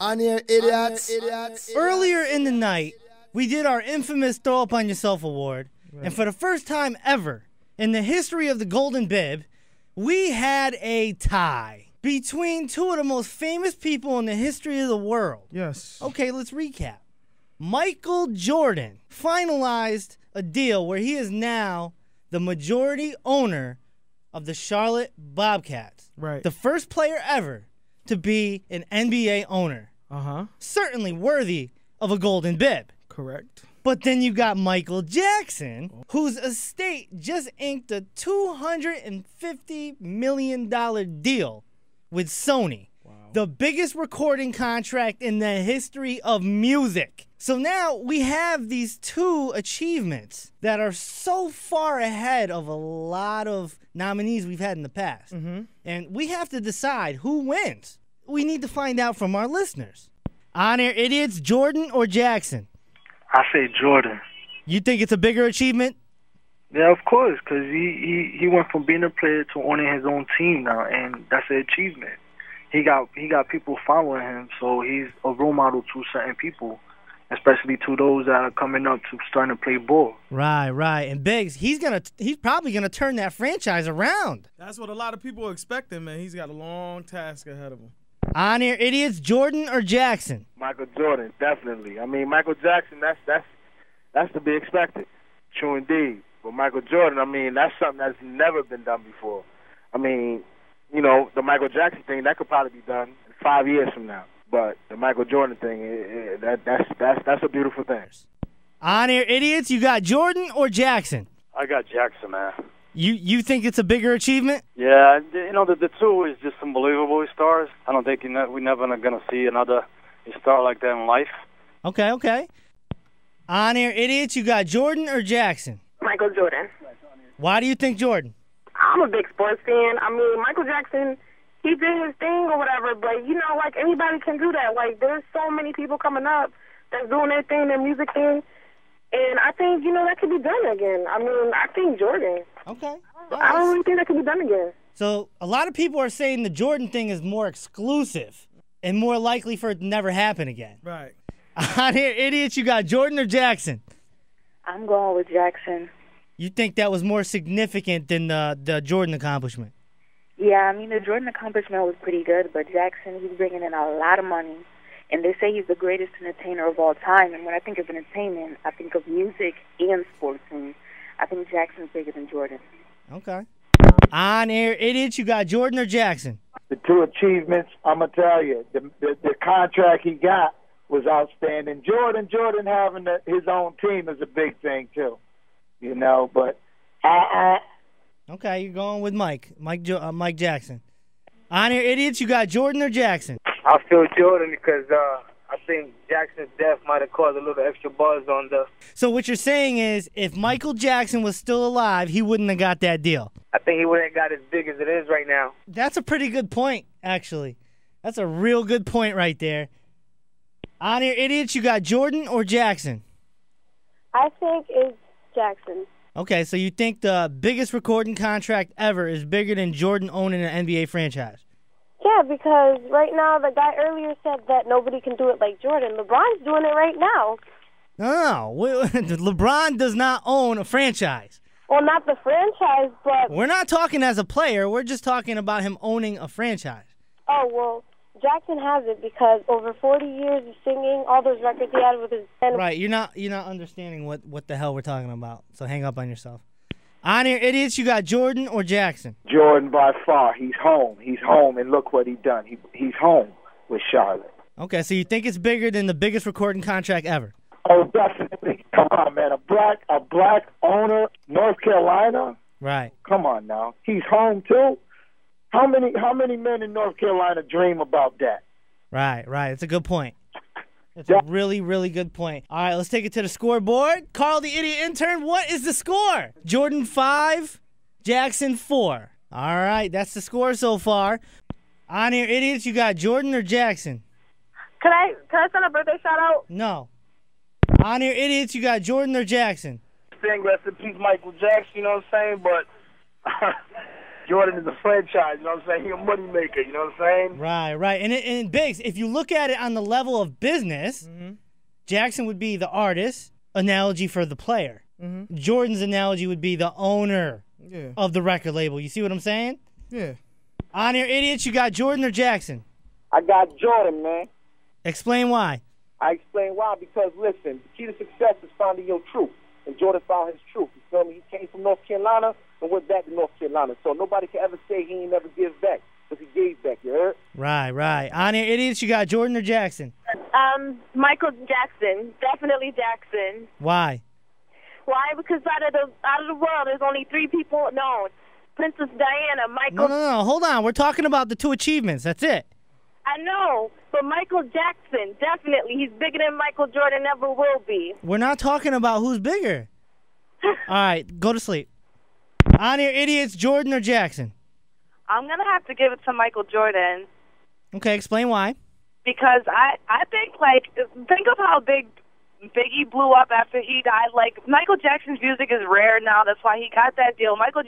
On here, idiots. Earlier in the night, we did our infamous Throw Up On Yourself award. Right. And for the first time ever in the history of the Golden Bib, we had a tie between two of the most famous people in the history of the world. Yes. Okay, let's recap. Michael Jordan finalized a deal where he is now the majority owner of the Charlotte Bobcats. Right. The first player ever to be an NBA owner. Certainly worthy of a Golden Bib. Correct. But then you got Michael Jackson, whose estate just inked a $250 million deal with Sony. Wow. The biggest recording contract in the history of music. So now we have these two achievements that are so far ahead of a lot of nominees we've had in the past. And we have to decide who wins. We need to find out from our listeners. On air idiots, Jordan or Jackson? I say Jordan. You think it's a bigger achievement? Yeah, of course, because he went from being a player to owning his own team now, and that's an achievement. He got people following him, so he's a role model to certain people, especially to those that are coming up to starting to play ball. Right. And Biggs, he's probably gonna turn that franchise around. That's what a lot of people are expecting, man. He's got a long task ahead of him. On air idiots, Jordan or Jackson? Michael Jordan, definitely. I mean, Michael Jackson, that's to be expected. True indeed. But Michael Jordan, I mean, that's something that's never been done before. I mean, you know, the Michael Jackson thing, that could probably be done 5 years from now. But the Michael Jordan thing, that's a beautiful thing. On air idiots, you got Jordan or Jackson? I got Jackson, man. You think it's a bigger achievement? Yeah, you know, the two is just unbelievable stars. I don't think we're never going to see another star like that in life. Okay. On air idiots, you got Jordan or Jackson? Michael Jordan. Why do you think Jordan? I'm a big sports fan. I mean, Michael Jackson, he did his thing or whatever, but, you know, like, anybody can do that. Like, there's so many people coming up that's doing their thing, their music thing, and I think, you know, that could be done again. I mean, I think Jordan. Okay. I don't really think that could be done again. So a lot of people are saying the Jordan thing is more exclusive and more likely for it to never happen again. Right. On here, idiots, you got Jordan or Jackson? I'm going with Jackson. You think that was more significant than the Jordan accomplishment? Yeah, I mean, the Jordan accomplishment was pretty good, but Jackson, he's bringing in a lot of money. And they say he's the greatest entertainer of all time. And when I think of entertainment, I think of music and sports. And I think Jackson's bigger than Jordan. Okay. On air idiots, you got Jordan or Jackson? The two achievements, I'm going to tell you, the contract he got was outstanding. Jordan having his own team is a big thing, too. You know, but Okay, you're going with Mike Jackson. On air idiots, you got Jordan or Jackson? I feel Jordan because I think Jackson's death might have caused a little extra buzz on the... So what you're saying is if Michael Jackson was still alive, he wouldn't have got that deal? I think he wouldn't have got as big as it is right now. That's a pretty good point, actually. That's a real good point right there. On air idiots, you got Jordan or Jackson? I think it's Jackson. Okay, so you think the biggest recording contract ever is bigger than Jordan owning an NBA franchise? Yeah, because right now the guy earlier said that nobody can do it like Jordan. LeBron's doing it right now. No, LeBron does not own a franchise. Well, not the franchise, but... We're not talking as a player. We're just talking about him owning a franchise. Oh, well, Jackson has it because over 40 years of singing, all those records he had with his... Right, you're not understanding what the hell we're talking about, so hang up on yourself. On air idiots, you got Jordan or Jackson? Jordan by far. He's home, and look what he done. He's home with Charlotte. Okay, so you think it's bigger than the biggest recording contract ever? Oh, definitely. Come on, man. A black owner, North Carolina? Right. Come on now. He's home, too? How many men in North Carolina dream about that? Right. It's a good point. It's a really, really good point. All right, let's take it to the scoreboard. Carl, the idiot intern, what is the score? Jordan 5, Jackson 4. All right, that's the score so far. On air idiots, you got Jordan or Jackson? Can I send a birthday shout out? No. On air idiots, you got Jordan or Jackson? Saying rest in peace, Michael Jackson, you know what I'm saying? But Jordan is a franchise, you know what I'm saying? He's a moneymaker, you know what I'm saying? Right. And Biggs, if you look at it on the level of business, Jackson would be the artist analogy for the player. Jordan's analogy would be the owner of the record label. You see what I'm saying? Yeah. On Air Idiots, you got Jordan or Jackson? I got Jordan, man. Explain why. I explain why, because, listen, the key to success is finding your truth. And Jordan found his truth. You feel me? He came from North Carolina and went back to North Carolina. So nobody can ever say he ain't never give back, because he gave back, you heard? Right. On Air Idiots, you got Jordan or Jackson? Michael Jackson. Definitely Jackson. Why? Why? Because out of the world, there's only 3 people known. Princess Diana, Michael... No. Hold on. We're talking about the 2 achievements. That's it. I know, but Michael Jackson, definitely. He's bigger than Michael Jordan ever will be. We're not talking about who's bigger. All right, go to sleep. On Air Idiots, Jordan or Jackson? I'm going to have to give it to Michael Jordan. Okay, explain why. Because I think, think of how big Biggie blew up after he died. Michael Jackson's music is rare now. That's why he got that deal. Michael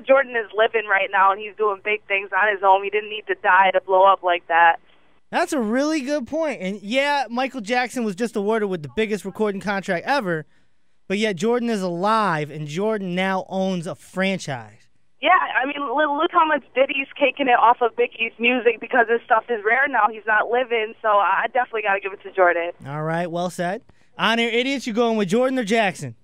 Jordan is living right now, and he's doing big things on his own. He didn't need to die to blow up like that. That's a really good point. And, yeah, Michael Jackson was just awarded with the biggest recording contract ever, but yet Jordan is alive, and Jordan now owns a franchise. Yeah, I mean, look how much Diddy's taking it off of Biggie's music because his stuff is rare now. He's not living, so I definitely got to give it to Jordan. All right, well said. On Air Idiots, you going with Jordan or Jackson?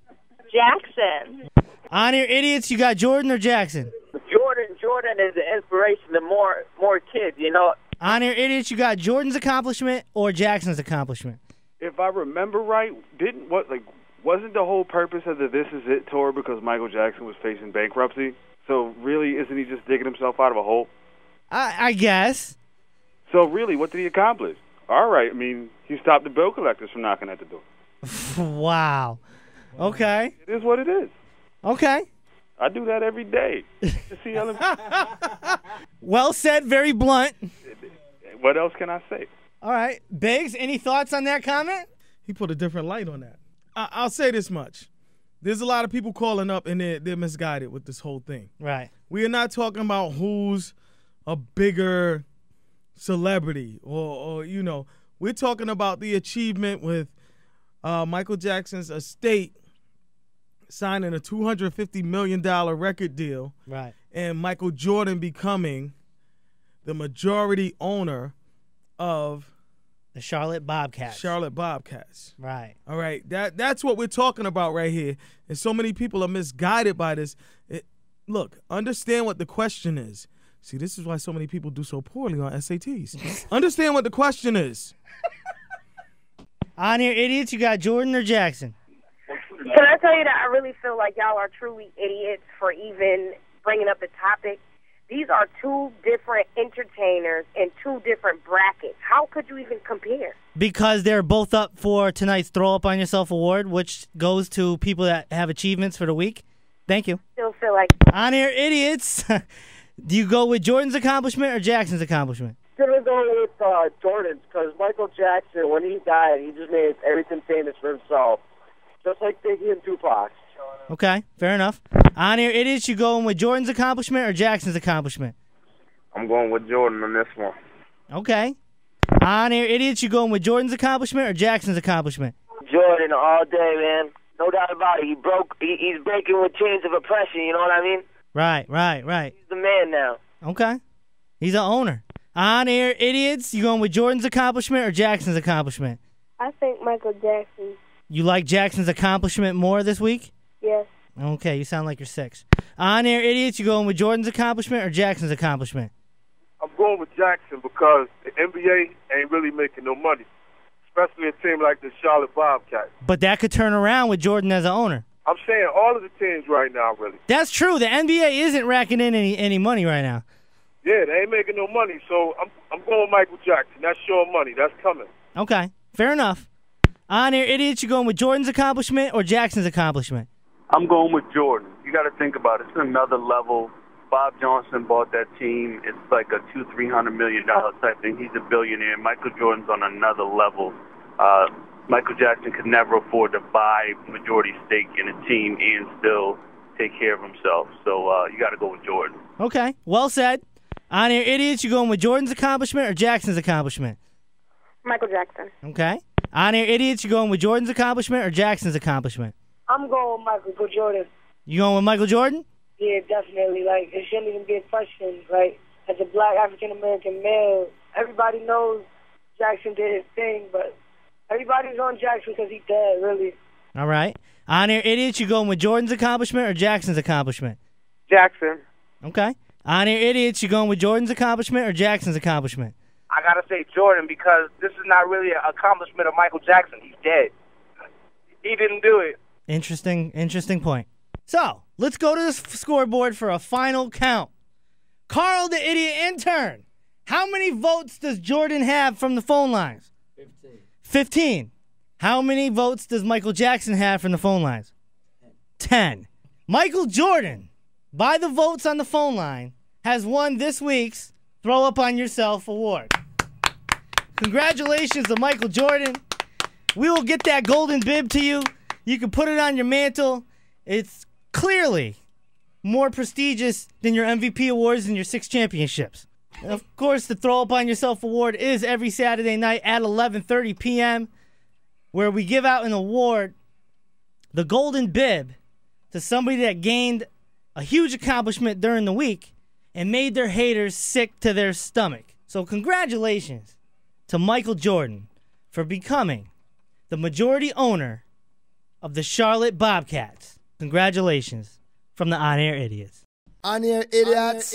Jackson. On Air Idiots, you got Jordan or Jackson? Jordan is an inspiration to more kids, you know. On Air Idiots, you got Jordan's accomplishment or Jackson's accomplishment? If I remember right, wasn't the whole purpose of the This Is It tour because Michael Jackson was facing bankruptcy? So really, isn't he just digging himself out of a hole? I guess. So really, what did he accomplish? All right, I mean, he stopped the bill collectors from knocking at the door. Wow. Okay. It is what it is. Okay. I do that every day to see LMC. Well said, very blunt. What else can I say? All right. Biggs, any thoughts on that comment? He put a different light on that. I'll say this much. There's a lot of people calling up, and they're misguided with this whole thing. Right. We are not talking about who's a bigger celebrity or you know. We're talking about the achievement with Michael Jackson's estate signing a $250 million record deal. Right. And Michael Jordan becoming the majority owner of the Charlotte Bobcats. Right. All right. That's what we're talking about right here. And so many people are misguided by this. Look, understand what the question is. See, this is why so many people do so poorly on SATs. Understand what the question is. On Air Idiots, you got Jordan or Jackson? Can I tell you that I really feel like y'all are truly idiots for even bringing up the topic? These are 2 different entertainers in 2 different brackets. How could you even compare? Because they're both up for tonight's Throw Up On Yourself award, which goes to people that have achievements for the week. Thank you. Still feel like... On Air Idiots, do you go with Jordan's accomplishment or Jackson's accomplishment? I'm going to go with Jordan's, because Michael Jackson, when he died, he just made everything famous for himself. Just like Biggie and Tupac. Okay, fair enough. On Air Idiots, you going with Jordan's accomplishment or Jackson's accomplishment? I'm going with Jordan on this one. Okay. On Air Idiots, you going with Jordan's accomplishment or Jackson's accomplishment? Jordan all day, man. No doubt about it. He's breaking with chains of oppression, you know what I mean? Right. He's the man now. Okay. He's an owner. On Air Idiots, you going with Jordan's accomplishment or Jackson's accomplishment? I think Michael Jackson. You like Jackson's accomplishment more this week? Yes. Okay, you sound like you're 6. On Air Idiots, you going with Jordan's accomplishment or Jackson's accomplishment? I'm going with Jackson because the NBA ain't really making no money, especially a team like the Charlotte Bobcats. But that could turn around with Jordan as an owner. I'm saying all of the teams right now, really. That's true. The NBA isn't racking in any money right now. Yeah, they ain't making no money, so I'm going with Michael Jackson. That's sure money. That's coming. Okay, fair enough. On Air Idiots, you going with Jordan's accomplishment or Jackson's accomplishment? I'm going with Jordan. You got to think about it. It's another level. Bob Johnson bought that team. It's like a $200-300 million type thing. He's a billionaire. Michael Jordan's on another level. Michael Jackson could never afford to buy majority stake in a team and still take care of himself. So you got to go with Jordan. Okay, well said. On Air Idiots, you going with Jordan's accomplishment or Jackson's accomplishment? Michael Jackson. Okay. On Air Idiots, you going with Jordan's accomplishment or Jackson's accomplishment? I'm going with Michael Jordan. You going with Michael Jordan? Yeah, definitely. Like, it shouldn't even be a question. Like, as a black African-American male, everybody knows Jackson did his thing, but everybody's on Jackson because he dead, really. All right. On Air Idiots, you going with Jordan's accomplishment or Jackson's accomplishment? Jackson. Okay. On Air Idiots, you going with Jordan's accomplishment or Jackson's accomplishment? I got to say Jordan because this is not really an accomplishment of Michael Jackson. He's dead. He didn't do it. Interesting point. So, let's go to the scoreboard for a final count. Carl, the idiot intern, how many votes does Jordan have from the phone lines? 15. How many votes does Michael Jackson have from the phone lines? 10. Michael Jordan, by the votes on the phone line, has won this week's Throw Up On Yourself award. Congratulations to Michael Jordan. We will get that golden bib to you. You can put it on your mantle. It's clearly more prestigious than your MVP awards and your 6 championships. And of course, the Throw Up On Yourself award is every Saturday night at 11:30 p.m., where we give out an award, the golden bib, to somebody that gained a huge accomplishment during the week and made their haters sick to their stomach. So congratulations to Michael Jordan for becoming the majority owner of the Charlotte Bobcats. Congratulations from the On Air Idiots. On Air Idiots.